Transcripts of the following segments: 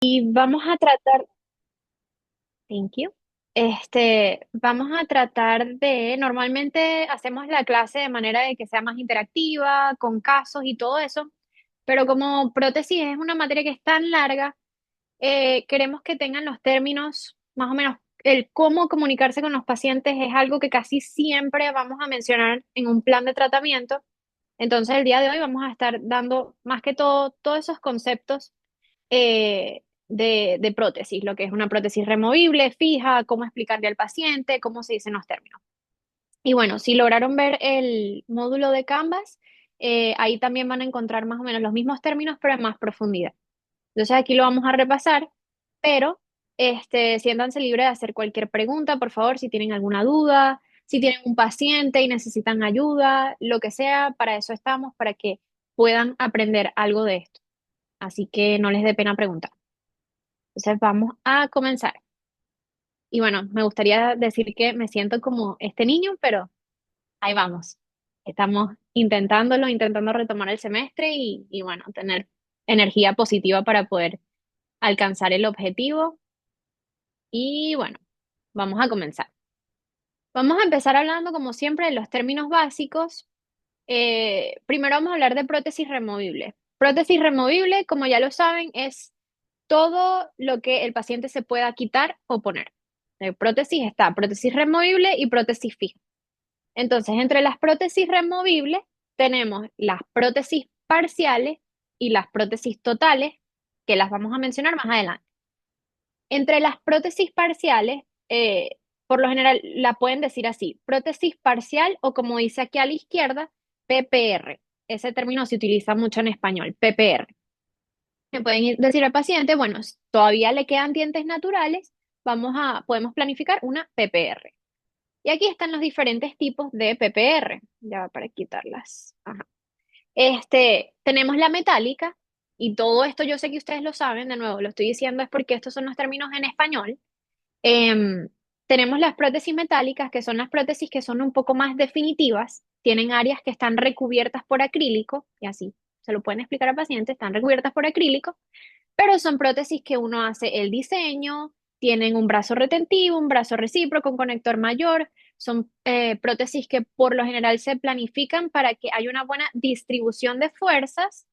Y vamos a tratar, thank you. Vamos a tratar normalmente hacemos la clase de manera de que sea más interactiva, con casos y todo eso, pero como prótesis es una materia que es tan larga, queremos que tengan los términos, más o menos, el cómo comunicarse con los pacientes es algo que casi siempre vamos a mencionar en un plan de tratamiento. Entonces, el día de hoy vamos a estar dando más que todo todos esos conceptos de prótesis, lo que es una prótesis removible, fija, cómo explicarle al paciente, cómo se dicen los términos. Y bueno, si lograron ver el módulo de Canvas, ahí también van a encontrar más o menos los mismos términos, pero en más profundidad. Entonces aquí lo vamos a repasar, pero siéntanse libres de hacer cualquier pregunta, por favor, si tienen alguna duda, si tienen un paciente y necesitan ayuda, lo que sea, para eso estamos, para que puedan aprender algo de esto. Así que no les dé pena preguntar. Entonces vamos a comenzar. Y bueno, me gustaría decir que me siento como este niño, pero ahí vamos. Estamos intentándolo, intentando retomar el semestre y bueno, tener energía positiva para poder alcanzar el objetivo. Y bueno, vamos a comenzar. Vamos a empezar hablando, como siempre, de los términos básicos. Primero vamos a hablar de prótesis removible. Prótesis removible, como ya lo saben, es todo lo que el paciente se pueda quitar o poner. De prótesis está prótesis removible y prótesis fija. Entonces, entre las prótesis removibles tenemos las prótesis parciales y las prótesis totales, que las vamos a mencionar más adelante. Entre las prótesis parciales, por lo general la pueden decir así, prótesis parcial o como dice aquí a la izquierda, PPR. Ese término se utiliza mucho en español, PPR. Me pueden decir al paciente, bueno, todavía le quedan dientes naturales, podemos planificar una PPR. Y aquí están los diferentes tipos de PPR, ya para quitarlas. Ajá. Tenemos la metálica, y todo esto yo sé que ustedes lo saben, de nuevo, lo estoy diciendo es porque estos son los términos en español. Em, Tenemos las prótesis metálicas, que son las prótesis que son un poco más definitivas, tienen áreas que están recubiertas por acrílico, y así se lo pueden explicar al paciente, están recubiertas por acrílico, pero son prótesis que uno hace el diseño, tienen un brazo retentivo, un brazo recíproco, un conector mayor, son prótesis que por lo general se planifican para que haya una buena distribución de fuerzas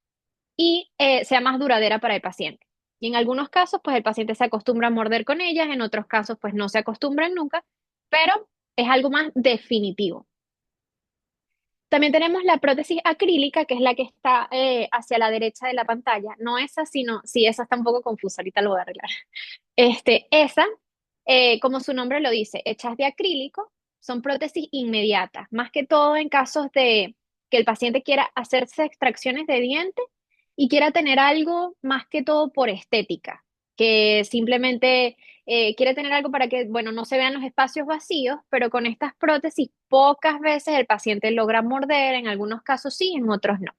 y sea más duradera para el paciente. Y en algunos casos, pues el paciente se acostumbra a morder con ellas, en otros casos, pues no se acostumbran nunca, pero es algo más definitivo. También tenemos la prótesis acrílica, que es la que está hacia la derecha de la pantalla. No esa, sino, sí, esa está un poco confusa, ahorita lo voy a arreglar. Esa, como su nombre lo dice, hechas de acrílico, son prótesis inmediatas, más que todo en casos de que el paciente quiera hacerse extracciones de dientes y quiera tener algo más que todo por estética, que simplemente quiere tener algo para que, bueno, no se vean los espacios vacíos, pero con estas prótesis pocas veces el paciente logra morder, en algunos casos sí, en otros no.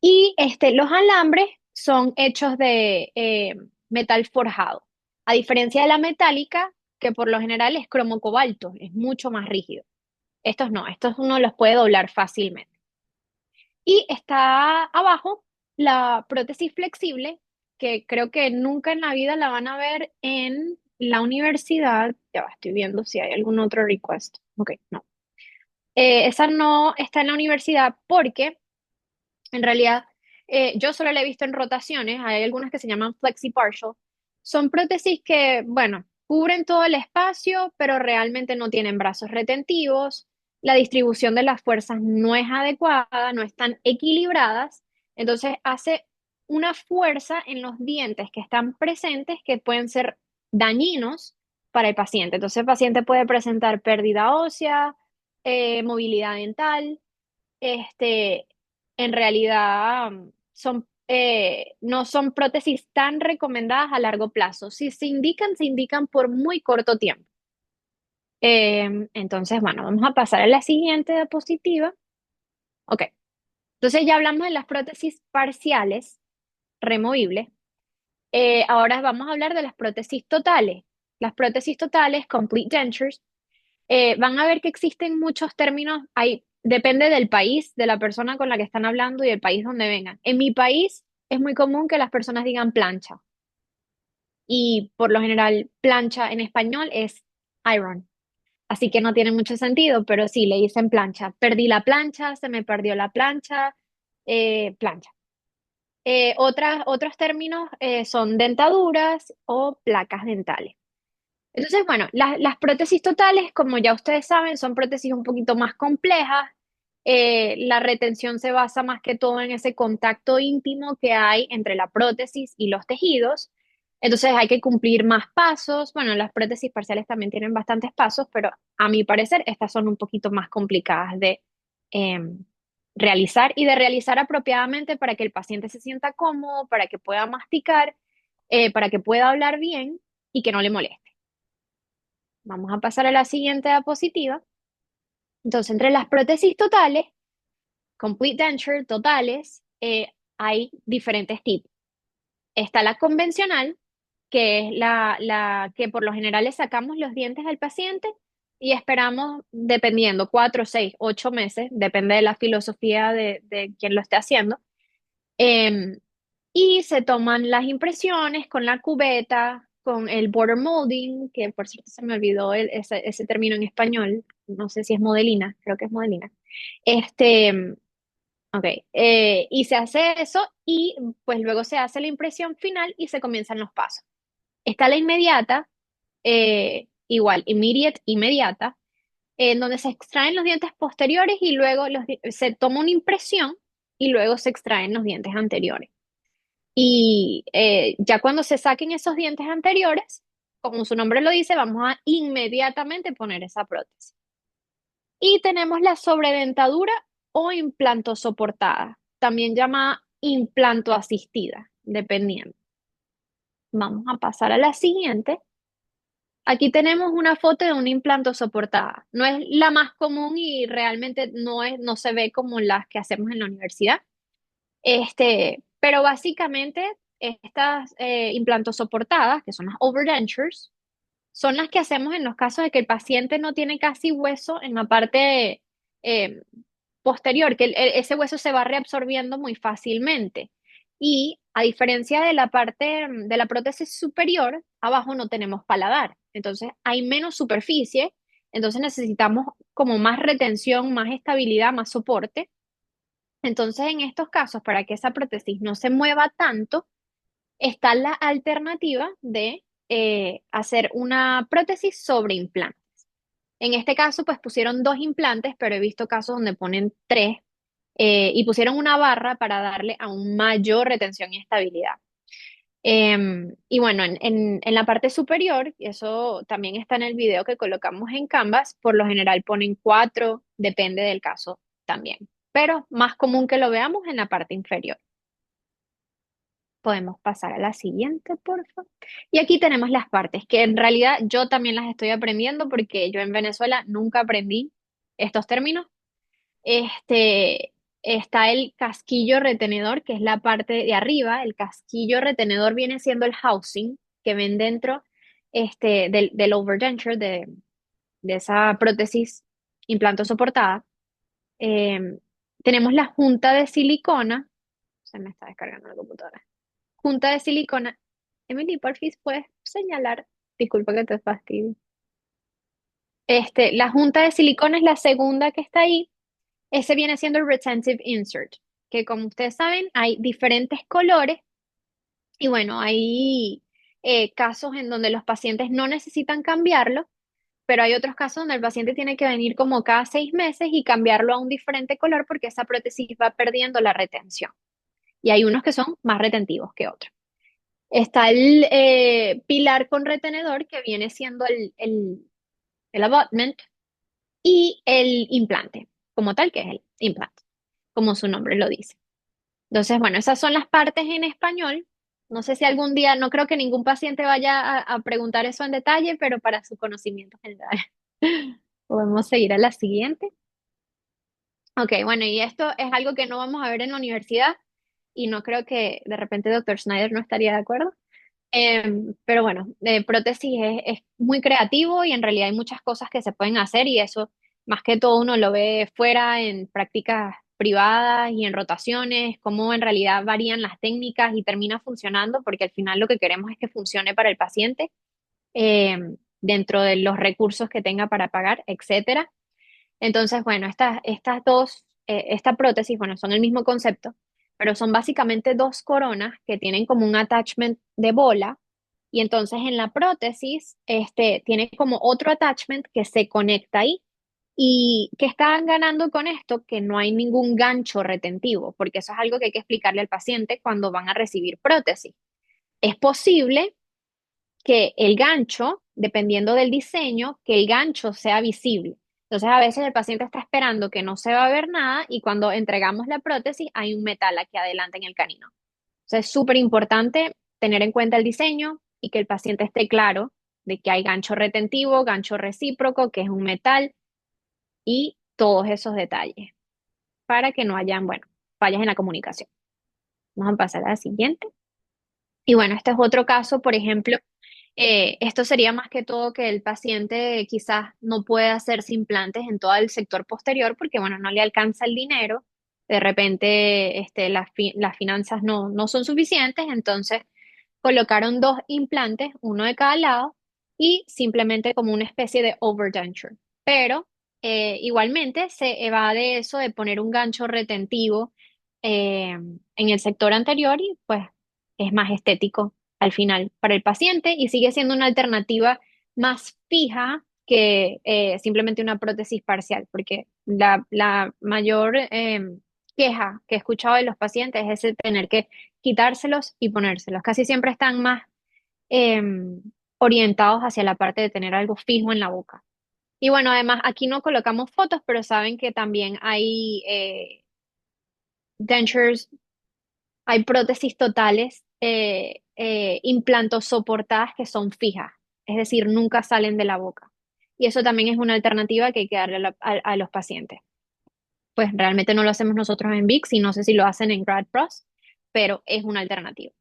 Y los alambres son hechos de metal forjado, a diferencia de la metálica, que por lo general es cromo cobalto, es mucho más rígido. Estos no, estos uno los puede doblar fácilmente. Y está abajo la prótesis flexible, que creo que nunca en la vida la van a ver en la universidad. Ya va, estoy viendo si hay algún otro request. Ok, no. Esa no está en la universidad porque en realidad yo solo la he visto en rotaciones. Hay algunas que se llaman flexi partial. Son prótesis que, bueno, cubren todo el espacio, pero realmente no tienen brazos retentivos. La distribución de las fuerzas no es adecuada, no están equilibradas. Entonces hace una fuerza en los dientes que están presentes que pueden ser dañinos para el paciente. Entonces el paciente puede presentar pérdida ósea, movilidad dental. Este, en realidad no son prótesis tan recomendadas a largo plazo. Si se indican por muy corto tiempo. Entonces, bueno, vamos a pasar a la siguiente diapositiva. Ok, entonces ya hablamos de las prótesis parciales removibles. Ahora vamos a hablar de las prótesis totales. Las prótesis totales, complete dentures, van a ver que existen muchos términos, depende del país, de la persona con la que están hablando y del país donde vengan. En mi país es muy común que las personas digan plancha. y por lo general plancha en español es iron. Así que no tiene mucho sentido, pero sí, le dicen plancha. Perdí la plancha, se me perdió la plancha, plancha. Otros términos son dentaduras o placas dentales. Entonces, bueno, las prótesis totales, como ya ustedes saben, son prótesis un poquito más complejas. La retención se basa más que todo en ese contacto íntimo que hay entre la prótesis y los tejidos. Entonces hay que cumplir más pasos. Bueno, las prótesis parciales también tienen bastantes pasos, pero a mi parecer estas son un poquito más complicadas de realizar y de realizar apropiadamente para que el paciente se sienta cómodo, para que pueda masticar, para que pueda hablar bien y que no le moleste. Vamos a pasar a la siguiente diapositiva. Entonces, entre las prótesis totales, complete denture totales, hay diferentes tipos. Está la convencional, que es la que por lo general le sacamos los dientes al paciente y esperamos, dependiendo, 4, 6, 8 meses, depende de la filosofía de quien lo esté haciendo. Em, y se toman las impresiones con la cubeta, con el border molding, que por cierto se me olvidó ese término en español, no sé si es modelina, creo que es modelina. Este, ok, y se hace eso y pues luego se hace la impresión final y se comienzan los pasos. Está la inmediata, igual, immediate, inmediata, en donde se extraen los dientes posteriores y luego se toma una impresión y luego se extraen los dientes anteriores. Y ya cuando se saquen esos dientes anteriores, como su nombre lo dice, vamos a inmediatamente poner esa prótesis. Y tenemos la sobredentadura o implanto soportada, también llamada implanto asistida, dependiendo. Vamos a pasar a la siguiente. Aquí tenemos una foto de un implanto soportada. No es la más común y realmente no se ve como las que hacemos en la universidad. Pero básicamente estas implantos soportadas, que son las overdentures, son las que hacemos en los casos de que el paciente no tiene casi hueso en la parte eh, posterior, que ese hueso se va reabsorbiendo muy fácilmente. Y a diferencia de la parte de la prótesis superior, abajo no tenemos paladar. Entonces hay menos superficie, entonces necesitamos como más retención, más estabilidad, más soporte. Entonces, en estos casos, para que esa prótesis no se mueva tanto, está la alternativa de hacer una prótesis sobre implantes. En este caso, pues pusieron dos implantes, pero he visto casos donde ponen tres y pusieron una barra para darle aún mayor retención y estabilidad. Y bueno, en la parte superior, y eso también está en el video que colocamos en Canvas, por lo general ponen cuatro, depende del caso también, pero más común que lo veamos en la parte inferior. Podemos pasar a la siguiente, por favor. Y aquí tenemos las partes, que en realidad yo también las estoy aprendiendo porque yo en Venezuela nunca aprendí estos términos. Este, está el casquillo retenedor, que es la parte de arriba. El casquillo retenedor viene siendo el housing que ven dentro del overdenture, de esa prótesis implanto soportada. Em, Tenemos la junta de silicona. Se me está descargando la computadora. Junta de silicona. Emily, porfis, puedes señalar. Disculpa que te fastidie. La junta de silicona es la segunda que está ahí. Ese viene siendo el retentive insert, que como ustedes saben, hay diferentes colores y bueno, hay casos en donde los pacientes no necesitan cambiarlo, pero hay otros casos donde el paciente tiene que venir como cada 6 meses y cambiarlo a un diferente color porque esa prótesis va perdiendo la retención. Y hay unos que son más retentivos que otros. Está el pilar con retenedor, que viene siendo el abutment, y el implante, como tal, que es el implante, como su nombre lo dice. Entonces, bueno, esas son las partes en español. No sé si algún día, no creo que ningún paciente vaya a preguntar eso en detalle, pero para su conocimiento general. Podemos seguir a la siguiente. Ok, bueno, y esto es algo que no vamos a ver en la universidad y no creo que de repente doctor Schneider no estaría de acuerdo. Pero bueno, prótesis es muy creativo y en realidad hay muchas cosas que se pueden hacer y eso más que todo uno lo ve fuera en prácticas privadas y en rotaciones, cómo en realidad varían las técnicas y termina funcionando, porque al final lo que queremos es que funcione para el paciente eh, dentro de los recursos que tenga para pagar, etcétera. Entonces, bueno, estas dos, esta prótesis, bueno, son el mismo concepto, pero son básicamente dos coronas que tienen como un attachment de bola y entonces en la prótesis, tiene como otro attachment que se conecta ahí. ¿Y qué están ganando con esto? Que no hay ningún gancho retentivo, porque eso es algo que hay que explicarle al paciente cuando van a recibir prótesis. Es posible que el gancho, dependiendo del diseño, que el gancho sea visible. Entonces, a veces el paciente está esperando que no se va a ver nada y cuando entregamos la prótesis hay un metal aquí adelante en el canino. Entonces, es súper importante tener en cuenta el diseño y que el paciente esté claro de que hay gancho retentivo, gancho recíproco, que es un metal y todos esos detalles para que no hayan, bueno, fallas en la comunicación. Vamos a pasar a la siguiente. Y bueno, este es otro caso, por ejemplo, esto sería más que todo que el paciente quizás no puede hacerse implantes en todo el sector posterior porque, bueno, no le alcanza el dinero, de repente las finanzas no son suficientes, entonces colocaron dos implantes, uno de cada lado, y simplemente como una especie de overdenture. Pero igualmente se evade eso de poner un gancho retentivo en el sector anterior y pues es más estético al final para el paciente y sigue siendo una alternativa más fija que simplemente una prótesis parcial, porque la mayor queja que he escuchado de los pacientes es el tener que quitárselos y ponérselos. Casi siempre están más eh, orientados hacia la parte de tener algo fijo en la boca. Y bueno, además aquí no colocamos fotos, pero saben que también hay dentures, hay prótesis totales, implantosoportadas que son fijas, es decir, nunca salen de la boca. Y eso también es una alternativa que hay que darle a los pacientes. Pues realmente no lo hacemos nosotros en VIX y no sé si lo hacen en Grad Pros, pero es una alternativa.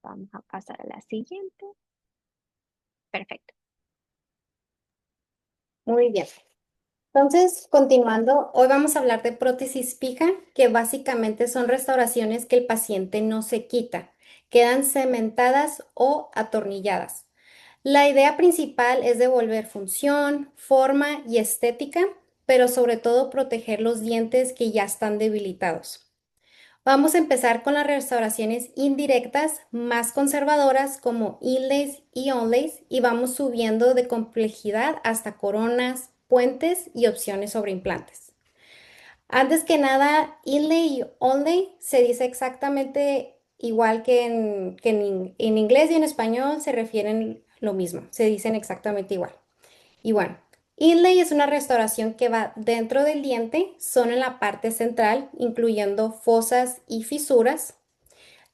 Vamos a pasar a la siguiente. Perfecto. Muy bien. Entonces, continuando, hoy vamos a hablar de prótesis fija, que básicamente son restauraciones que el paciente no se quita, quedan cementadas o atornilladas. La idea principal es devolver función, forma y estética, pero sobre todo proteger los dientes que ya están debilitados. Vamos a empezar con las restauraciones indirectas más conservadoras como inlays y onlays y vamos subiendo de complejidad hasta coronas, puentes y opciones sobre implantes. Antes que nada, inlay y onlay se dice exactamente igual que en inglés y en español se refieren lo mismo, se dicen exactamente igual. Y bueno, inlay es una restauración que va dentro del diente, son en la parte central, incluyendo fosas y fisuras.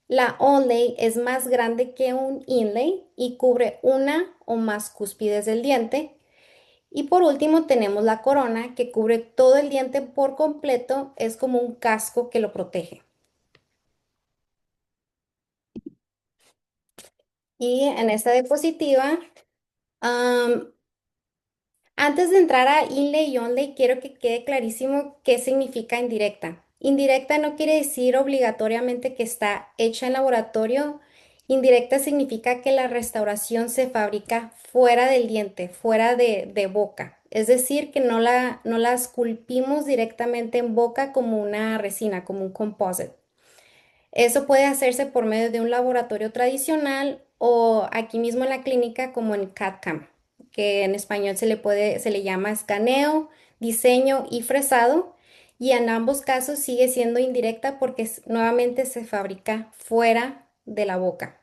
La onlay es más grande que un inlay y cubre una o más cúspides del diente. Y por último tenemos la corona que cubre todo el diente por completo, es como un casco que lo protege. Y en esta diapositiva, antes de entrar a inlay y onlay, quiero que quede clarísimo qué significa indirecta. Indirecta no quiere decir obligatoriamente que está hecha en laboratorio. Indirecta significa que la restauración se fabrica fuera del diente, fuera de boca. Es decir, que no la esculpimos directamente en boca como una resina, como un composite. Eso puede hacerse por medio de un laboratorio tradicional o aquí mismo en la clínica como en CAD/CAM, que en español se le llama escaneo, diseño y fresado. Y en ambos casos sigue siendo indirecta porque nuevamente se fabrica fuera de la boca.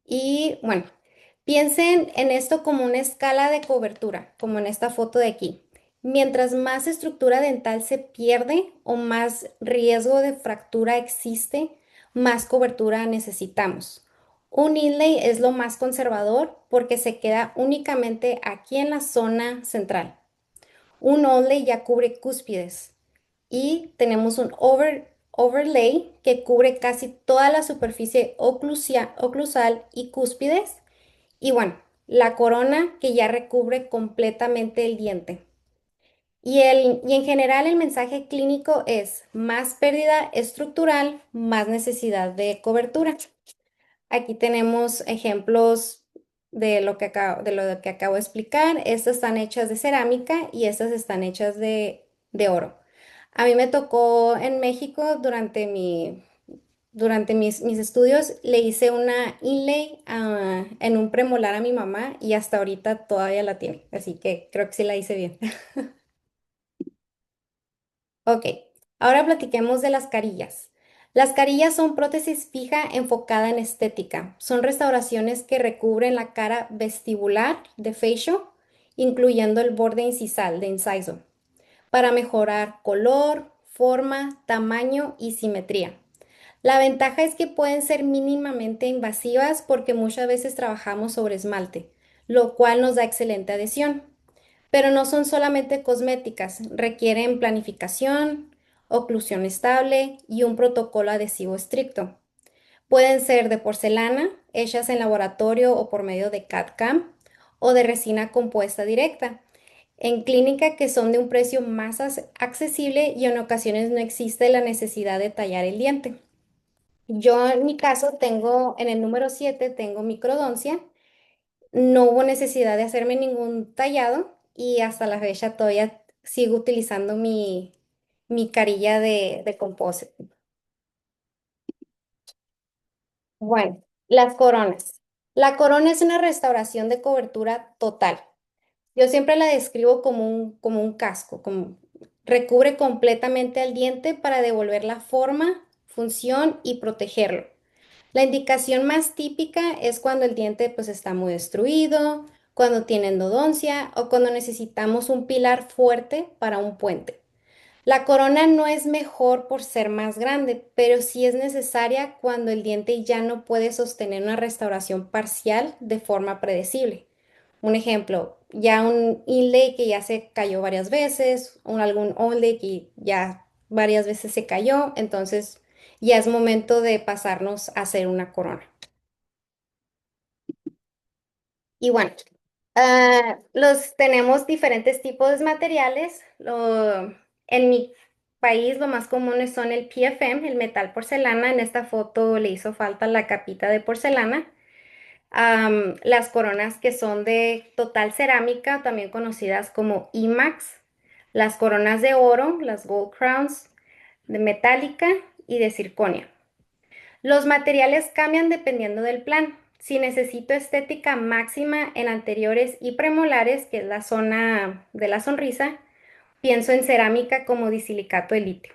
Y bueno, piensen en esto como una escala de cobertura, como en esta foto de aquí. Mientras más estructura dental se pierde o más riesgo de fractura existe, más cobertura necesitamos. Un inlay es lo más conservador porque se queda únicamente aquí en la zona central. Un onlay ya cubre cúspides y tenemos un overlay que cubre casi toda la superficie oclusal y cúspides. Y bueno, la corona que ya recubre completamente el diente. Y en general el mensaje clínico es más pérdida estructural, más necesidad de cobertura. Aquí tenemos ejemplos de lo que acabo de explicar. Estas están hechas de cerámica y estas están hechas de oro. A mí me tocó en México durante mis estudios, le hice una inlay en un premolar a mi mamá y hasta ahorita todavía la tiene. Así que creo que sí la hice bien. Ok, ahora platiquemos de las carillas. Las carillas son prótesis fija enfocada en estética. Son restauraciones que recubren la cara vestibular de facial, incluyendo el borde incisal de inciso, para mejorar color, forma, tamaño y simetría. La ventaja es que pueden ser mínimamente invasivas porque muchas veces trabajamos sobre esmalte, lo cual nos da excelente adhesión. Pero no son solamente cosméticas, requieren planificación, oclusión estable y un protocolo adhesivo estricto. Pueden ser de porcelana, hechas en laboratorio o por medio de CAD/CAM, o de resina compuesta directa, en clínica que son de un precio más accesible y en ocasiones no existe la necesidad de tallar el diente. Yo en mi caso tengo, en el número 7 tengo microdoncia, no hubo necesidad de hacerme ningún tallado y hasta la fecha todavía sigo utilizando mi carilla de composite. Bueno, las coronas. La corona es una restauración de cobertura total. Yo siempre la describo como un casco, como recubre completamente al diente para devolver la forma, función y protegerlo. La indicación más típica es cuando el diente pues está muy destruido, cuando tiene endodoncia o cuando necesitamos un pilar fuerte para un puente. La corona no es mejor por ser más grande, pero sí es necesaria cuando el diente ya no puede sostener una restauración parcial de forma predecible. Un ejemplo, ya un inlay que ya se cayó varias veces, algún onlay que ya varias veces se cayó, entonces ya es momento de pasarnos a hacer una corona. Y bueno, los tenemos diferentes tipos de materiales. En mi país lo más comunes son el PFM, el metal porcelana. En esta foto le hizo falta la capita de porcelana. Las coronas que son de total cerámica, también conocidas como IMAX. Las coronas de oro, las gold crowns, de metálica y de circonia. Los materiales cambian dependiendo del plan. Si necesito estética máxima en anteriores y premolares, que es la zona de la sonrisa, pienso en cerámica como disilicato de litio.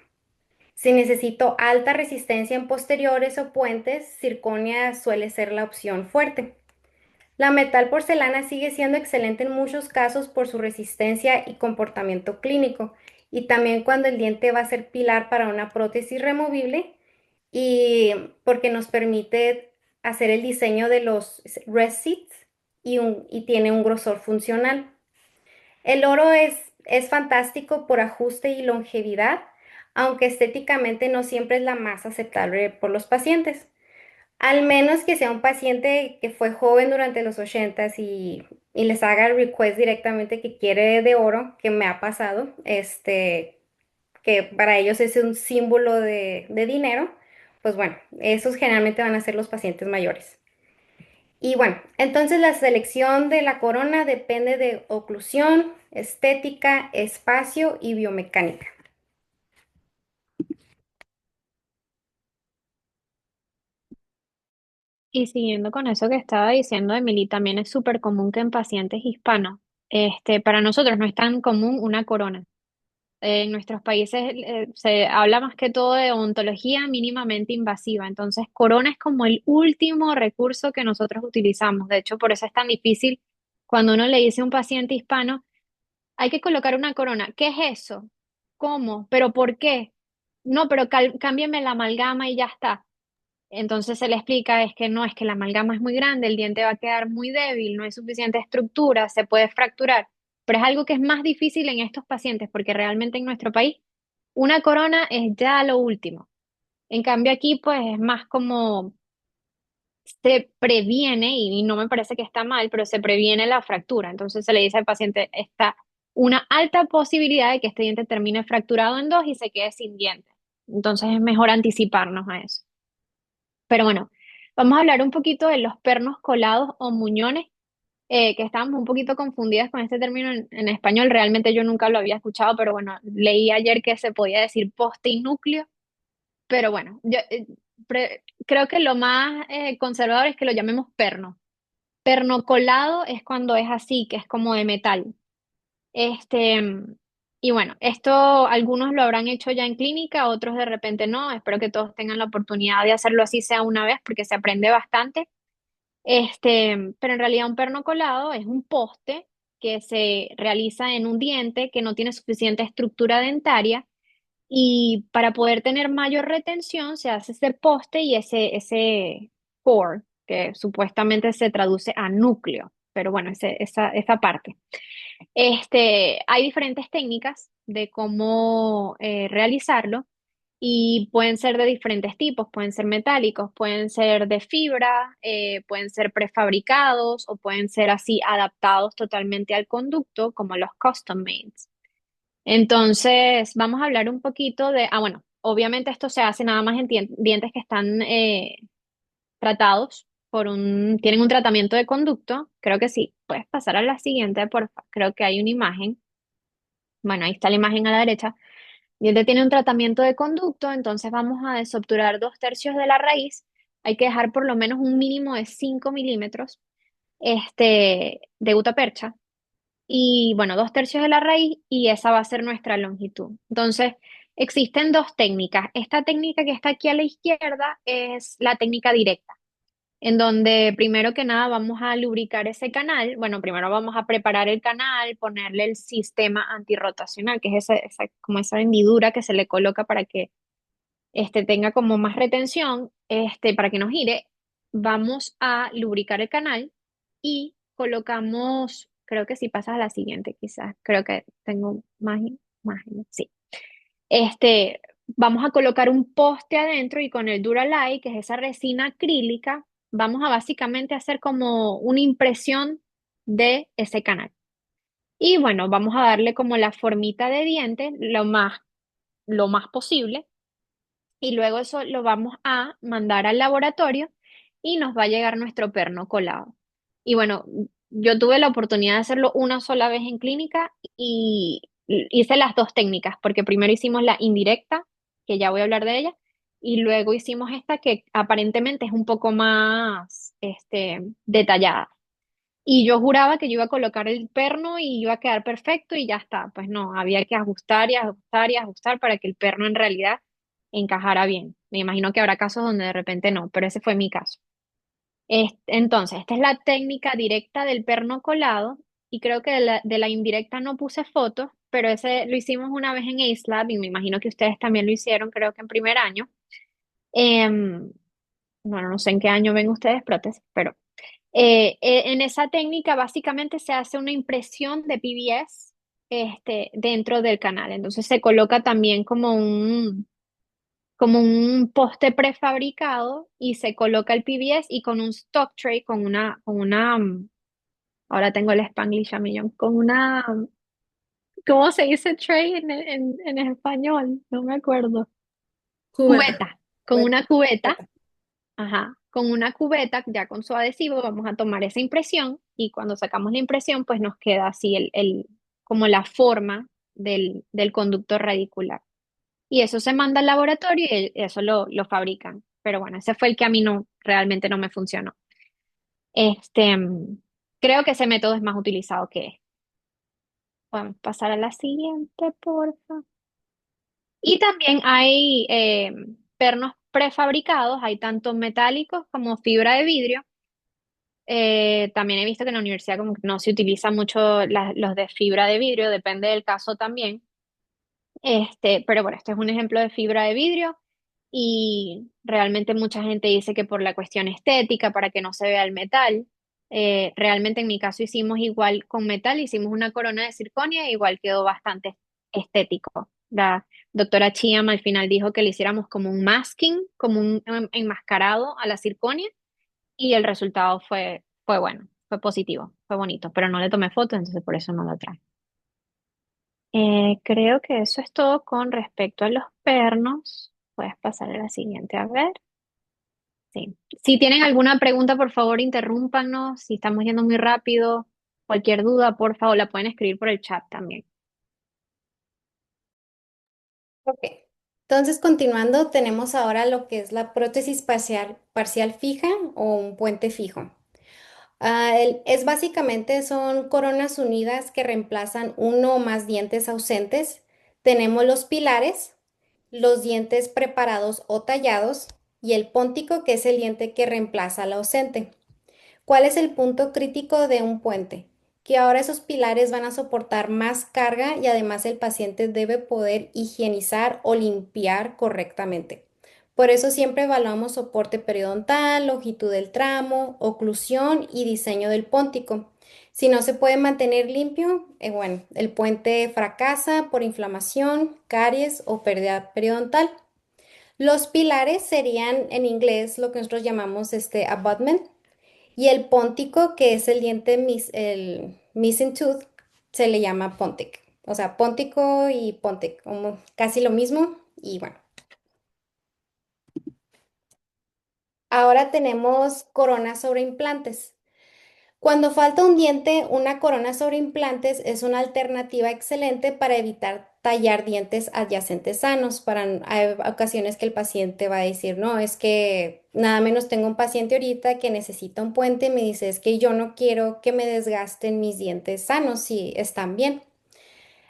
Si necesito alta resistencia en posteriores o puentes, circonia suele ser la opción fuerte. La metal porcelana sigue siendo excelente en muchos casos por su resistencia y comportamiento clínico, y también cuando el diente va a ser pilar para una prótesis removible y porque nos permite hacer el diseño de los rest seats y tiene un grosor funcional. El oro es fantástico por ajuste y longevidad, aunque estéticamente no siempre es la más aceptable por los pacientes. Al menos que sea un paciente que fue joven durante los 80 y les haga el request directamente que quiere de oro, que me ha pasado, que para ellos es un símbolo de dinero, pues bueno, esos generalmente van a ser los pacientes mayores. Y bueno, entonces la selección de la corona depende de oclusión, estética, espacio y biomecánica. Y siguiendo con eso que estaba diciendo Emily, también es súper común que en pacientes hispanos, para nosotros no es tan común una corona. En nuestros países se habla más que todo de odontología mínimamente invasiva, entonces corona es como el último recurso que nosotros utilizamos. De hecho, por eso es tan difícil cuando uno le dice a un paciente hispano, hay que colocar una corona. ¿Qué es eso? ¿Cómo? ¿Pero por qué? No, pero cámbiame la amalgama y ya está. Entonces se le explica es que no, es que la amalgama es muy grande, el diente va a quedar muy débil, no hay suficiente estructura, se puede fracturar, pero es algo que es más difícil en estos pacientes porque realmente en nuestro país una corona es ya lo último. En cambio aquí pues es más como se previene y no me parece que está mal, pero se previene la fractura. Entonces se le dice al paciente, está una alta posibilidad de que este diente termine fracturado en dos y se quede sin diente. Entonces es mejor anticiparnos a eso. Pero bueno, vamos a hablar un poquito de los pernos colados o muñones, que estábamos un poquito confundidas con este término en español. Realmente yo nunca lo había escuchado, pero bueno, leí ayer que se podía decir poste y núcleo. Pero bueno, yo creo que lo más conservador es que lo llamemos perno. Perno colado es cuando es así, que es como de metal. Este, y bueno, esto algunos lo habrán hecho ya en clínica, otros de repente no. Espero que todos tengan la oportunidad de hacerlo así sea una vez, porque se aprende bastante. Pero en realidad un perno colado es un poste que se realiza en un diente que no tiene suficiente estructura dentaria y para poder tener mayor retención se hace ese poste y ese core, que supuestamente se traduce a núcleo, pero bueno, esa parte. Hay diferentes técnicas de cómo realizarlo y pueden ser de diferentes tipos, pueden ser metálicos, pueden ser de fibra, pueden ser prefabricados o pueden ser así adaptados totalmente al conducto, como los custom made. Entonces, vamos a hablar un poquito bueno, obviamente esto se hace nada más en dientes que están tratados tienen un tratamiento de conducto, creo que sí. Puedes pasar a la siguiente, por favor. Creo que hay una imagen. Bueno, ahí está la imagen a la derecha. Y este tiene un tratamiento de conducto, entonces vamos a desobturar 2/3 de la raíz. Hay que dejar por lo menos un mínimo de 5 milímetros de gutapercha. Y bueno, 2/3 de la raíz y esa va a ser nuestra longitud. Entonces, existen dos técnicas. Esta técnica que está aquí a la izquierda es la técnica directa, en donde primero que nada vamos a lubricar ese canal. Bueno, primero vamos a preparar el canal, ponerle el sistema antirrotacional, que es como esa hendidura que se le coloca para que tenga como más retención, para que no gire. Vamos a lubricar el canal y colocamos, creo que si pasas a la siguiente, quizás, creo que tengo más imágenes, sí. Vamos a colocar un poste adentro y con el Duralite, que es esa resina acrílica, vamos a básicamente hacer como una impresión de ese canal. Y bueno, vamos a darle como la formita de diente lo más posible. Y luego eso lo vamos a mandar al laboratorio y nos va a llegar nuestro perno colado. Y bueno, yo tuve la oportunidad de hacerlo una sola vez en clínica y hice las dos técnicas, porque primero hicimos la indirecta, que ya voy a hablar de ella, y luego hicimos esta que aparentemente es un poco más detallada. Y yo juraba que yo iba a colocar el perno y iba a quedar perfecto y ya está. Pues no, había que ajustar y ajustar y ajustar para que el perno en realidad encajara bien. Me imagino que habrá casos donde de repente no, pero ese fue mi caso. Entonces, esta es la técnica directa del perno colado y creo que de la indirecta no puse fotos, pero ese lo hicimos una vez en AceLab y me imagino que ustedes también lo hicieron, creo que en primer año. Em, bueno, no sé en qué año ven ustedes prótesis, pero en esa técnica básicamente se hace una impresión de PBS dentro del canal. Entonces se coloca también como un poste prefabricado y se coloca el PBS y con un stock tray, ahora tengo el Spanglish a millón, ¿cómo se dice tray en español? No me acuerdo. Cubeta. Cubeta, con Cubeta. una cubeta. Cubeta. Ajá, con una cubeta ya con su adhesivo vamos a tomar esa impresión y cuando sacamos la impresión pues nos queda así como la forma del conducto radicular. Y eso se manda al laboratorio y eso lo fabrican. Pero bueno, ese fue el que a mí no, realmente no me funcionó. Este, mm, Creo que ese método es más utilizado que este. Podemos pasar a la siguiente, porfa. Y también hay pernos prefabricados, hay tanto metálicos como fibra de vidrio. También he visto que en la universidad como que no se utiliza mucho los de fibra de vidrio, depende del caso también. Pero bueno, este es un ejemplo de fibra de vidrio y realmente mucha gente dice que por la cuestión estética, para que no se vea el metal. Realmente en mi caso hicimos igual con metal, hicimos una corona de circonia e igual quedó bastante estético. La doctora Chiam al final dijo que le hiciéramos como un masking, como un enmascarado a la circonia y el resultado fue bueno, fue positivo, fue bonito, pero no le tomé fotos, entonces por eso no lo traje. Creo que eso es todo con respecto a los pernos. Puedes pasar a la siguiente, a ver. Sí. Si tienen alguna pregunta, por favor, interrúmpanos. Si estamos yendo muy rápido, cualquier duda, por favor, la pueden escribir por el chat también. Ok. Entonces, continuando, tenemos ahora lo que es la prótesis parcial fija o un puente fijo. Es básicamente son coronas unidas que reemplazan uno o más dientes ausentes. Tenemos los pilares, los dientes preparados o tallados y el póntico, que es el diente que reemplaza al ausente. ¿Cuál es el punto crítico de un puente? Que ahora esos pilares van a soportar más carga y además el paciente debe poder higienizar o limpiar correctamente. Por eso siempre evaluamos soporte periodontal, longitud del tramo, oclusión y diseño del póntico. Si no se puede mantener limpio, bueno, el puente fracasa por inflamación, caries o pérdida periodontal. Los pilares serían en inglés lo que nosotros llamamos abutment, y el póntico, que es el diente, el missing tooth, se le llama pontic. O sea, póntico y pontic, como casi lo mismo. Y bueno, ahora tenemos coronas sobre implantes. Cuando falta un diente, una corona sobre implantes es una alternativa excelente para evitar tallar dientes adyacentes sanos. Hay ocasiones que el paciente va a decir, no, es que nada menos tengo un paciente ahorita que necesita un puente y me dice, es que yo no quiero que me desgasten mis dientes sanos si están bien.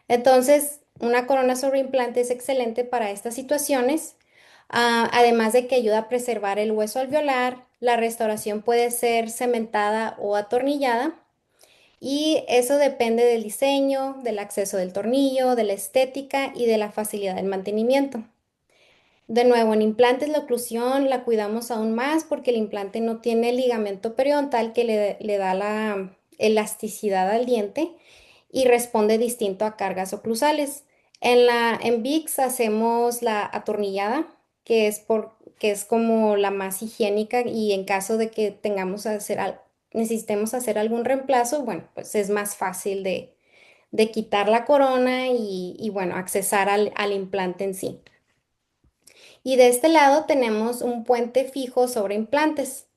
Entonces, una corona sobre implante es excelente para estas situaciones, además de que ayuda a preservar el hueso alveolar. La restauración puede ser cementada o atornillada y eso depende del diseño, del acceso del tornillo, de la estética y de la facilidad del mantenimiento. De nuevo, en implantes la oclusión la cuidamos aún más porque el implante no tiene el ligamento periodontal que le da la elasticidad al diente y responde distinto a cargas oclusales. En VIX hacemos la atornillada, que es como la más higiénica, y en caso de que necesitemos hacer algún reemplazo, bueno, pues es más fácil de quitar la corona y bueno, accesar al implante en sí. Y de este lado tenemos un puente fijo sobre implantes.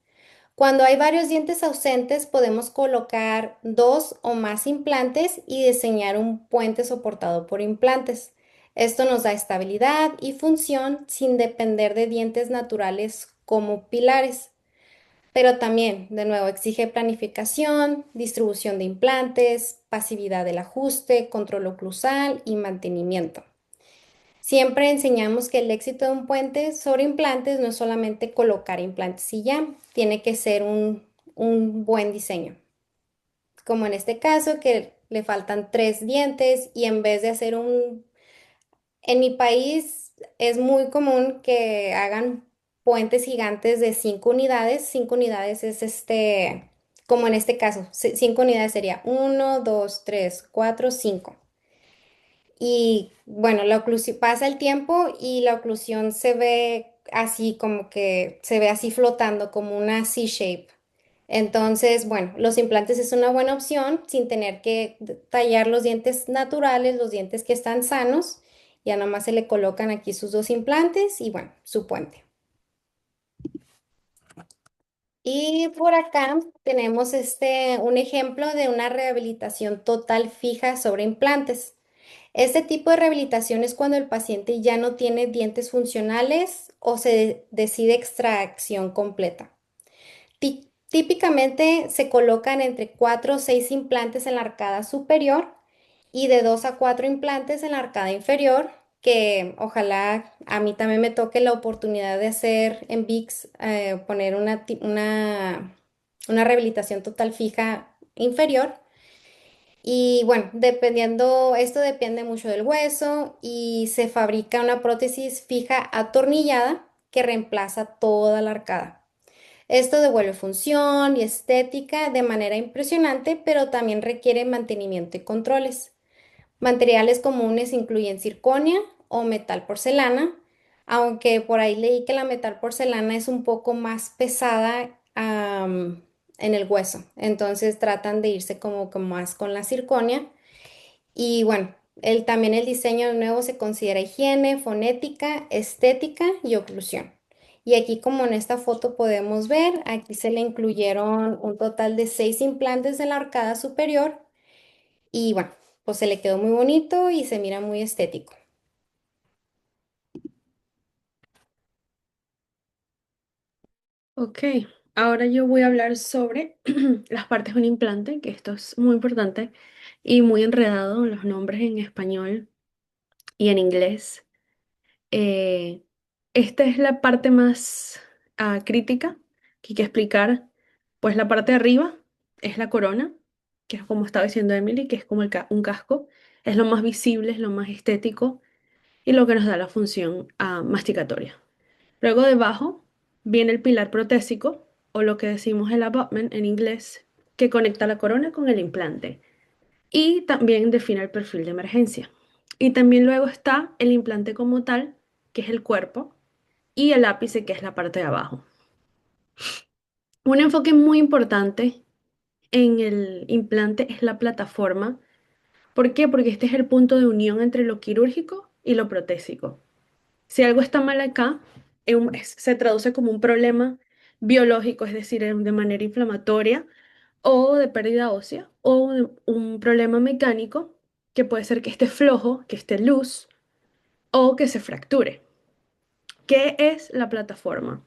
Cuando hay varios dientes ausentes, podemos colocar dos o más implantes y diseñar un puente soportado por implantes. Esto nos da estabilidad y función sin depender de dientes naturales como pilares. Pero también, de nuevo, exige planificación, distribución de implantes, pasividad del ajuste, control oclusal y mantenimiento. Siempre enseñamos que el éxito de un puente sobre implantes no es solamente colocar implantes y ya, tiene que ser un buen diseño. Como en este caso, que le faltan tres dientes y en vez de hacer en mi país es muy común que hagan puentes gigantes de 5 unidades. 5 unidades es como en este caso, 5 unidades sería uno, dos, tres, cuatro, cinco. Y bueno, la oclusión pasa el tiempo y la oclusión se ve así como que se ve así flotando como una C-shape. Entonces, bueno, los implantes es una buena opción sin tener que tallar los dientes naturales, los dientes que están sanos. Ya nomás se le colocan aquí sus dos implantes y bueno, su puente. Y por acá tenemos un ejemplo de una rehabilitación total fija sobre implantes. Este tipo de rehabilitación es cuando el paciente ya no tiene dientes funcionales o se decide extracción completa. Típicamente se colocan entre 4 o 6 implantes en la arcada superior y de 2 a 4 implantes en la arcada inferior, que ojalá a mí también me toque la oportunidad de hacer en VIX, poner una rehabilitación total fija inferior. Y bueno, esto depende mucho del hueso y se fabrica una prótesis fija atornillada que reemplaza toda la arcada. Esto devuelve función y estética de manera impresionante, pero también requiere mantenimiento y controles. Materiales comunes incluyen circonia o metal porcelana, aunque por ahí leí que la metal porcelana es un poco más pesada, en el hueso, entonces tratan de irse como que más con la circonia. Y bueno, También el diseño nuevo se considera higiene, fonética, estética y oclusión. Y aquí, como en esta foto podemos ver, aquí se le incluyeron un total de 6 implantes en la arcada superior y bueno, pues se le quedó muy bonito y se mira muy estético. Ok, ahora yo voy a hablar sobre las partes de un implante, que esto es muy importante y muy enredado los nombres en español y en inglés. Eh, Esta es la parte más crítica que hay que explicar. Pues la parte de arriba es la corona, que es como estaba diciendo Emily, que es como un casco. Es lo más visible, es lo más estético y lo que nos da la función masticatoria. Luego debajo viene el pilar protésico, o lo que decimos el abutment en inglés, que conecta la corona con el implante y también define el perfil de emergencia. Y también luego está el implante como tal, que es el cuerpo, y el ápice, que es la parte de abajo. Un enfoque muy importante en el implante es la plataforma. ¿Por qué? Porque este es el punto de unión entre lo quirúrgico y lo protésico. Si algo está mal acá, se traduce como un problema biológico, es decir, de manera inflamatoria o de pérdida ósea, o un problema mecánico que puede ser que esté flojo, que esté loose o que se fracture. ¿Qué es la plataforma?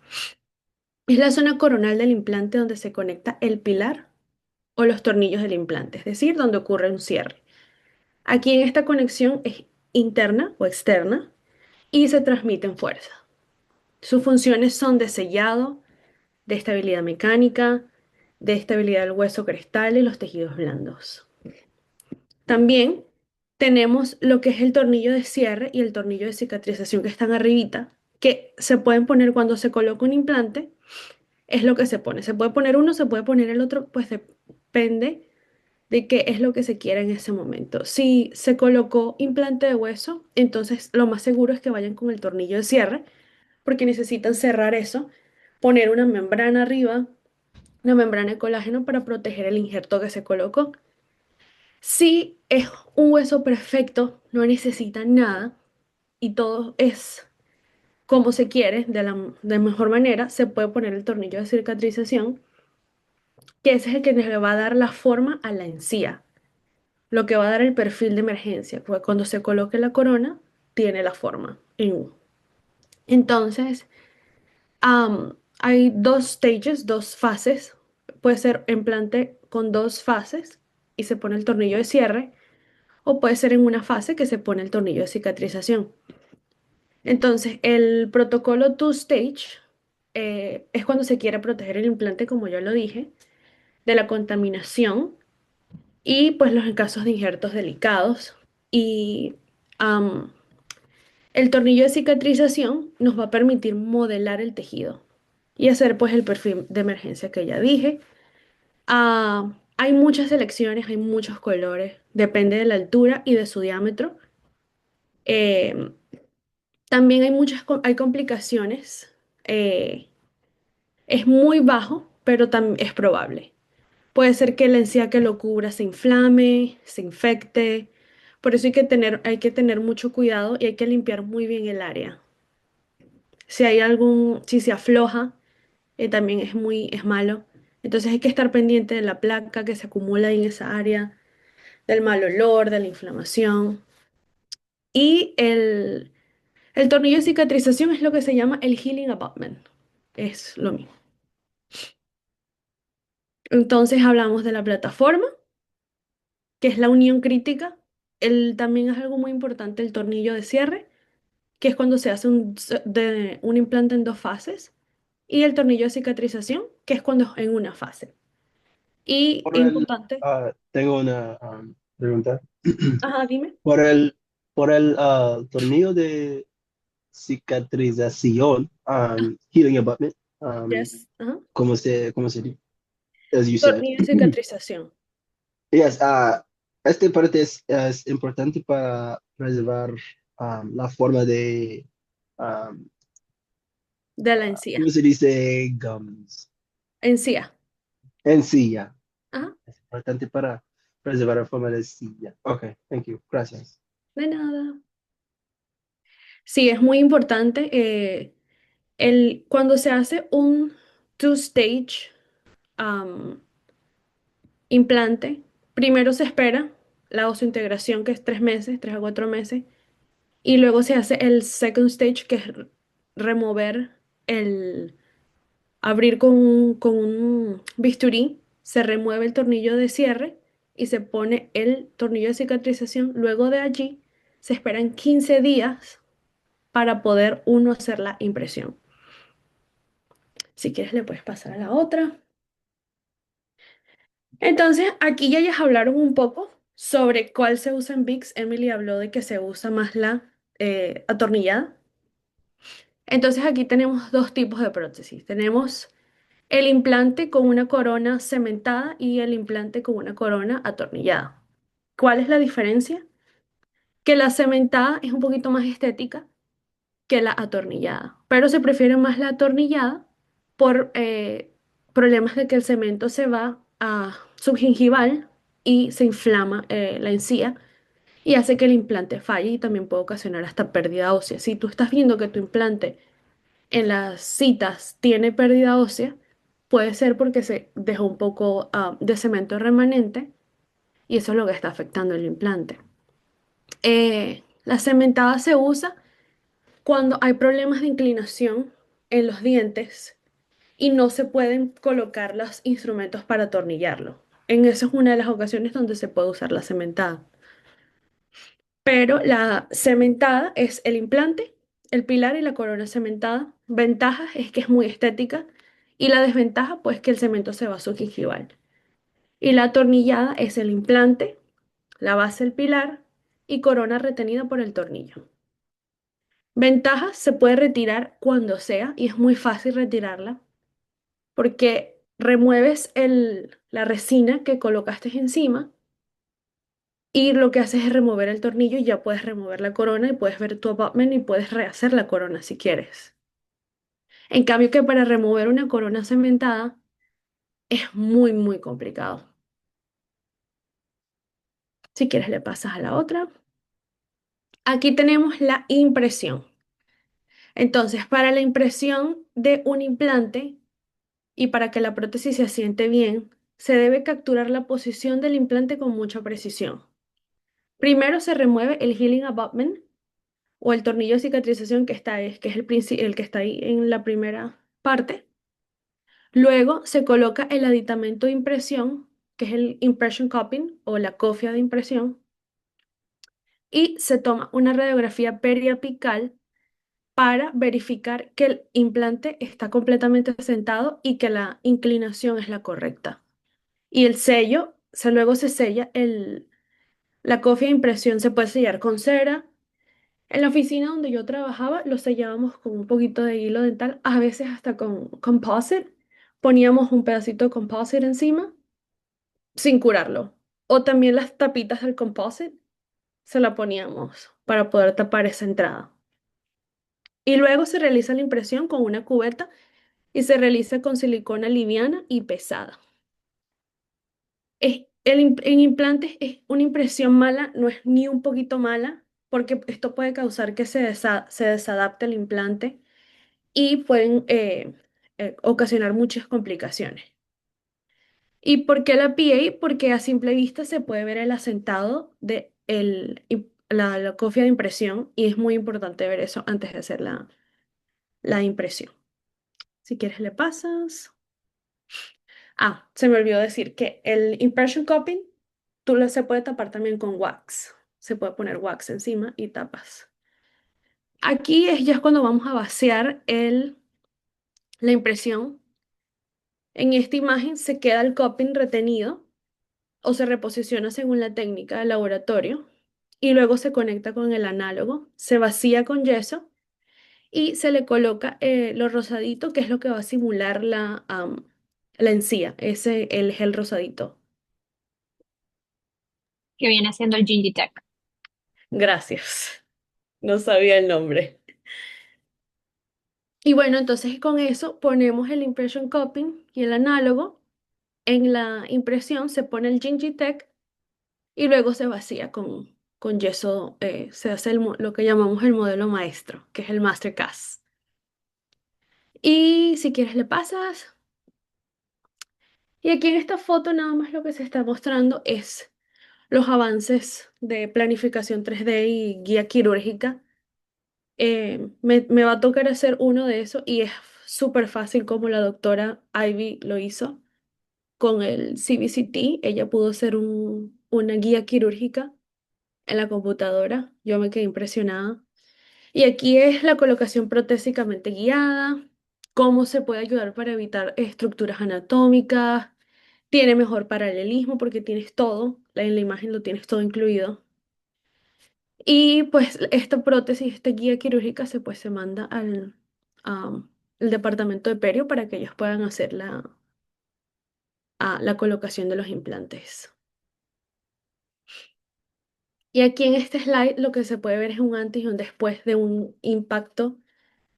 Es la zona coronal del implante donde se conecta el pilar o los tornillos del implante, es decir, donde ocurre un cierre. Aquí en esta conexión es interna o externa y se transmiten fuerza. Sus funciones son de sellado, de estabilidad mecánica, de estabilidad del hueso cristal y los tejidos blandos. También tenemos lo que es el tornillo de cierre y el tornillo de cicatrización que están arribita, que se pueden poner cuando se coloca un implante, es lo que se pone. Se puede poner uno, se puede poner el otro, pues depende de qué es lo que se quiera en ese momento. Si se colocó implante de hueso, entonces lo más seguro es que vayan con el tornillo de cierre, porque necesitan cerrar eso, poner una membrana arriba, una membrana de colágeno para proteger el injerto que se colocó. Si es un hueso perfecto, no necesita nada y todo es como se quiere, de mejor manera, se puede poner el tornillo de cicatrización, que ese es el que le va a dar la forma a la encía, lo que va a dar el perfil de emergencia, porque cuando se coloque la corona, tiene la forma en U. Entonces, hay dos stages, dos fases. Puede ser implante con dos fases y se pone el tornillo de cierre, o puede ser en una fase que se pone el tornillo de cicatrización. Entonces, el protocolo two-stage es cuando se quiere proteger el implante, como yo lo dije, de la contaminación y pues los casos de injertos delicados. Y am, el tornillo de cicatrización nos va a permitir modelar el tejido y hacer pues el perfil de emergencia que ya dije. Hay muchas selecciones, hay muchos colores, depende de la altura y de su diámetro. Em, También hay complicaciones. eh, es muy bajo, pero también es probable. Puede ser que la encía que lo cubra se inflame, se infecte. Por eso hay que tener mucho cuidado y hay que limpiar muy bien el área. Si se afloja, también es malo. Entonces hay que estar pendiente de la placa que se acumula en esa área, del mal olor, de la inflamación. Y el tornillo de cicatrización es lo que se llama el healing abutment. Es lo mismo. Entonces hablamos de la plataforma, que es la unión crítica. También es algo muy importante el tornillo de cierre, que es cuando se hace un implante en dos fases. Y el tornillo de cicatrización, que es cuando es en una fase. Y Por el, importante, tengo una pregunta. ajá, dime. Por el tornillo de cicatrización, healing abutment, Yes, ajá. ¿cómo se dice? As you said. Tornillo de cicatrización Yes, esta parte es importante para preservar la forma de, um, de la encía. ¿cómo se dice? Gums. Encía. Encía. Ajá. Es importante para preservar la forma de encía. Ok, thank you. Gracias. De nada. Sí, es muy importante. Cuando se hace un two-stage implante, primero se espera la osseointegración, que es 3 meses, 3 a 4 meses, y luego se hace el second stage, que es remover el, abrir con un bisturí, se remueve el tornillo de cierre y se pone el tornillo de cicatrización. Luego de allí se esperan 15 días para poder uno hacer la impresión. Si quieres le puedes pasar a la otra. Entonces, aquí ya ellas hablaron un poco sobre cuál se usa en VIX. Emily habló de que se usa más la atornillada. Entonces, aquí tenemos dos tipos de prótesis. Tenemos el implante con una corona cementada y el implante con una corona atornillada. ¿Cuál es la diferencia? Que la cementada es un poquito más estética que la atornillada, pero se prefiere más la atornillada por problemas de que el cemento se va a subgingival y se inflama la encía y hace que el implante falle y también puede ocasionar hasta pérdida ósea. Si tú estás viendo que tu implante en las citas tiene pérdida ósea, puede ser porque se dejó un poco de cemento remanente y eso es lo que está afectando el implante. La cementada se usa cuando hay problemas de inclinación en los dientes y no se pueden colocar los instrumentos para atornillarlo. En eso es una de las ocasiones donde se puede usar la cementada. Pero la cementada es el implante, el pilar y la corona cementada. Ventajas es que es muy estética y la desventaja pues que el cemento se va a subgingival. Y la atornillada es el implante, la base del pilar y corona retenida por el tornillo. Ventajas, se puede retirar cuando sea y es muy fácil retirarla porque remueves la resina que colocaste encima y lo que haces es remover el tornillo y ya puedes remover la corona y puedes ver tu abutment y puedes rehacer la corona si quieres. En cambio que para remover una corona cementada es muy, muy complicado. Si quieres le pasas a la otra. Aquí tenemos la impresión. Entonces, para la impresión de un implante y para que la prótesis se asiente bien, se debe capturar la posición del implante con mucha precisión. Primero se remueve el healing abutment o el tornillo de cicatrización que está ahí, que es el que está ahí en la primera parte. Luego se coloca el aditamento de impresión, que es el impression cupping o la cofia de impresión, y se toma una radiografía periapical para verificar que el implante está completamente sentado y que la inclinación es la correcta. Y el sello, luego se sella la cofia de impresión, se puede sellar con cera. En la oficina donde yo trabajaba, lo sellábamos con un poquito de hilo dental, a veces hasta con composite. Poníamos un pedacito de composite encima sin curarlo. O también las tapitas del composite se la poníamos para poder tapar esa entrada. Y luego se realiza la impresión con una cubeta y se realiza con silicona liviana y pesada. En implantes es una impresión mala, no es ni un poquito mala, porque esto puede causar que se desadapte el implante y pueden ocasionar muchas complicaciones. ¿Y por qué la PA? Porque a simple vista se puede ver el asentado de la cofia de impresión y es muy importante ver eso antes de hacer la impresión. Si quieres le pasas. Ah, se me olvidó decir que el impression cupping se puede tapar también con wax. Se puede poner wax encima y tapas. Aquí ya es cuando vamos a vaciar la impresión. En esta imagen se queda el cupping retenido o se reposiciona según la técnica del laboratorio y luego se conecta con el análogo, se vacía con yeso y se le coloca lo rosadito, que es lo que va a simular la encía, el gel rosadito. Que viene siendo el Gingy Tech. Gracias. No sabía el nombre. Y bueno, entonces con eso ponemos el impression cupping y el análogo. En la impresión se pone el Gingy Tech y luego se vacía con yeso, se hace lo que llamamos el modelo maestro, que es el Mastercast. Y si quieres le pasas. Y aquí en esta foto nada más lo que se está mostrando es los avances de planificación 3D y guía quirúrgica. Me va a tocar hacer uno de esos y es súper fácil como la doctora Ivy lo hizo con el CBCT. Ella pudo hacer una guía quirúrgica en la computadora. Yo me quedé impresionada. Y aquí es la colocación protésicamente guiada, cómo se puede ayudar para evitar estructuras anatómicas. Tiene mejor paralelismo porque tienes todo, en la imagen lo tienes todo incluido. Y pues esta prótesis, esta guía quirúrgica se manda al departamento de perio para que ellos puedan hacer la colocación de los implantes. Y aquí en este slide lo que se puede ver es un antes y un después de un impacto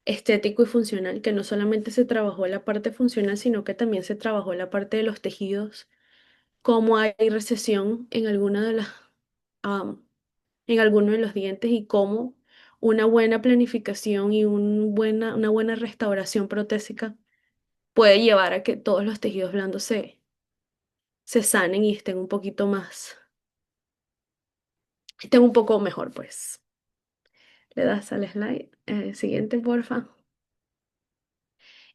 estético y funcional, que no solamente se trabajó la parte funcional, sino que también se trabajó la parte de los tejidos, cómo hay recesión en alguna de las, en alguno de los dientes y cómo una buena planificación y una buena restauración protésica puede llevar a que todos los tejidos blandos se sanen y estén un poco mejor, pues. Le das al slide, siguiente, porfa.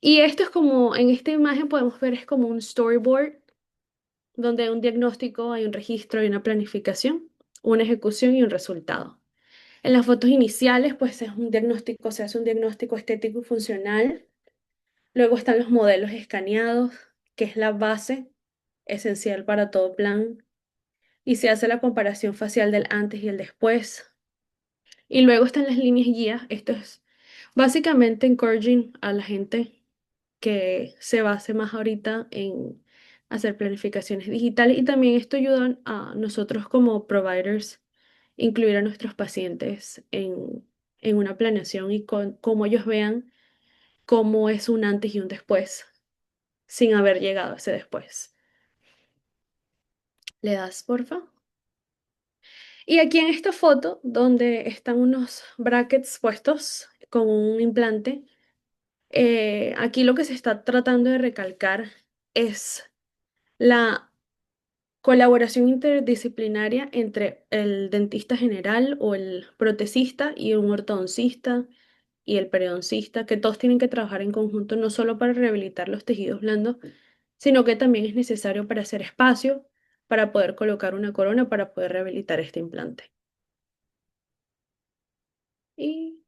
Y esto es como, en esta imagen podemos ver, es como un storyboard, donde hay un diagnóstico, hay un registro, hay una planificación, una ejecución y un resultado. En las fotos iniciales, pues es un diagnóstico, se hace un diagnóstico estético y funcional. Luego están los modelos escaneados, que es la base esencial para todo plan. Y se hace la comparación facial del antes y el después. Y luego están las líneas guías. Esto es básicamente encouraging a la gente que se base más ahorita en hacer planificaciones digitales. Y también esto ayuda a nosotros como providers incluir a nuestros pacientes en una planeación y cómo ellos vean cómo es un antes y un después sin haber llegado a ese después. ¿Le das, porfa? Y aquí en esta foto, donde están unos brackets puestos con un implante, aquí lo que se está tratando de recalcar es la colaboración interdisciplinaria entre el dentista general o el protesista y un ortodoncista y el periodoncista, que todos tienen que trabajar en conjunto no solo para rehabilitar los tejidos blandos, sino que también es necesario para hacer espacio, para poder colocar una corona, para poder rehabilitar este implante. Y,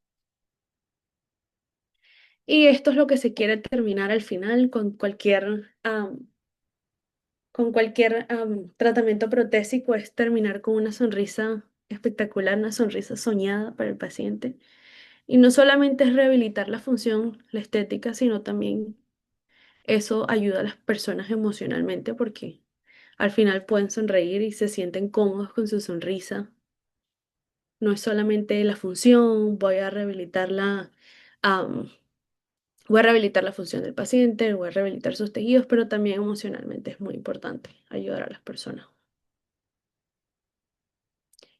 y esto es lo que se quiere terminar al final con cualquier tratamiento protésico, es terminar con una sonrisa espectacular, una sonrisa soñada para el paciente. Y no solamente es rehabilitar la función, la estética, sino también eso ayuda a las personas emocionalmente porque al final pueden sonreír y se sienten cómodos con su sonrisa. No es solamente la función, am, voy a rehabilitar la función del paciente, voy a rehabilitar sus tejidos, pero también emocionalmente es muy importante ayudar a las personas.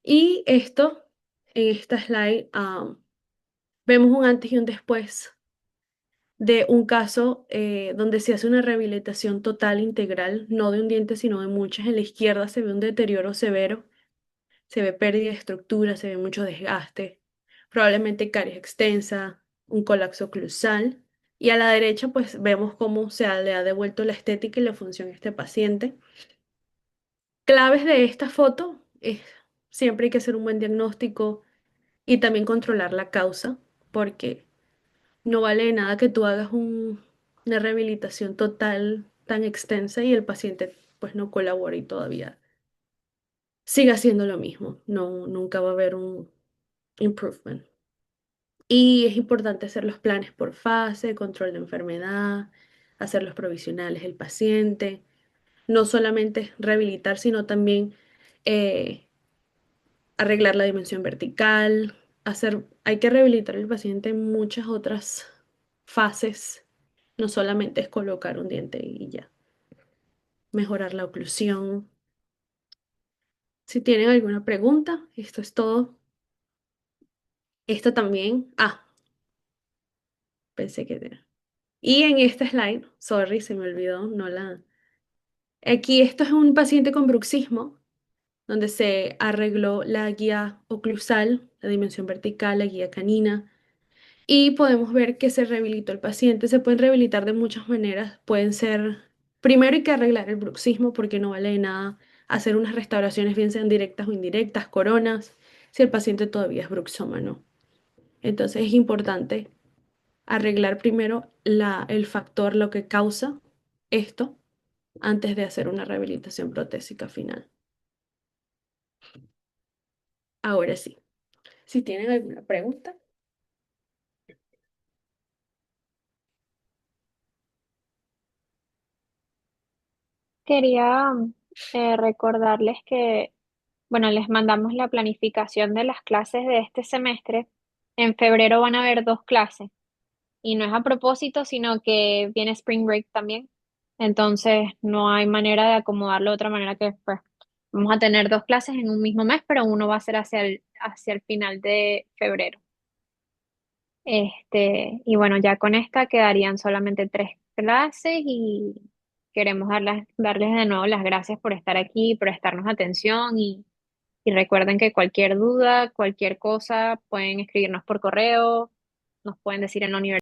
Y esto, en esta slide, vemos un antes y un después de un caso donde se hace una rehabilitación total, integral, no de un diente, sino de muchas. En la izquierda se ve un deterioro severo, se ve pérdida de estructura, se ve mucho desgaste, probablemente caries extensa, un colapso oclusal. Y a la derecha, pues vemos cómo le ha devuelto la estética y la función a este paciente. Claves de esta foto es siempre hay que hacer un buen diagnóstico y también controlar la causa, porque no vale de nada que tú hagas una rehabilitación total tan extensa y el paciente pues no colabore y todavía siga haciendo lo mismo. No, nunca va a haber un improvement. Y es importante hacer los planes por fase, control de enfermedad, hacer los provisionales del paciente. No solamente rehabilitar, sino también eh, arreglar la dimensión vertical, hay que rehabilitar al paciente en muchas otras fases, no solamente es colocar un diente y ya. Mejorar la oclusión. Si tienen alguna pregunta, esto es todo. Esto también. Ah, pensé que era. Y en este slide, sorry, se me olvidó, no la. Aquí esto es un paciente con bruxismo, donde se arregló la guía oclusal, la dimensión vertical, la guía canina, y podemos ver que se rehabilitó el paciente. Se pueden rehabilitar de muchas maneras. Pueden ser, primero hay que arreglar el bruxismo porque no vale de nada hacer unas restauraciones, bien sean directas o indirectas, coronas, si el paciente todavía es bruxómano. Entonces es importante arreglar primero el factor, lo que causa esto, antes de hacer una rehabilitación protésica final. Ahora sí, si tienen alguna pregunta. Quería recordarles que, bueno, les mandamos la planificación de las clases de este semestre. En febrero van a haber dos clases y no es a propósito, sino que viene Spring Break también. Entonces no hay manera de acomodarlo de otra manera que pues vamos a tener dos clases en un mismo mes, pero uno va a ser hacia el final de febrero. Y bueno, ya con esta quedarían solamente tres clases y queremos darles de nuevo las gracias por estar aquí, por prestarnos atención y recuerden que cualquier duda, cualquier cosa, pueden escribirnos por correo, nos pueden decir en la universidad.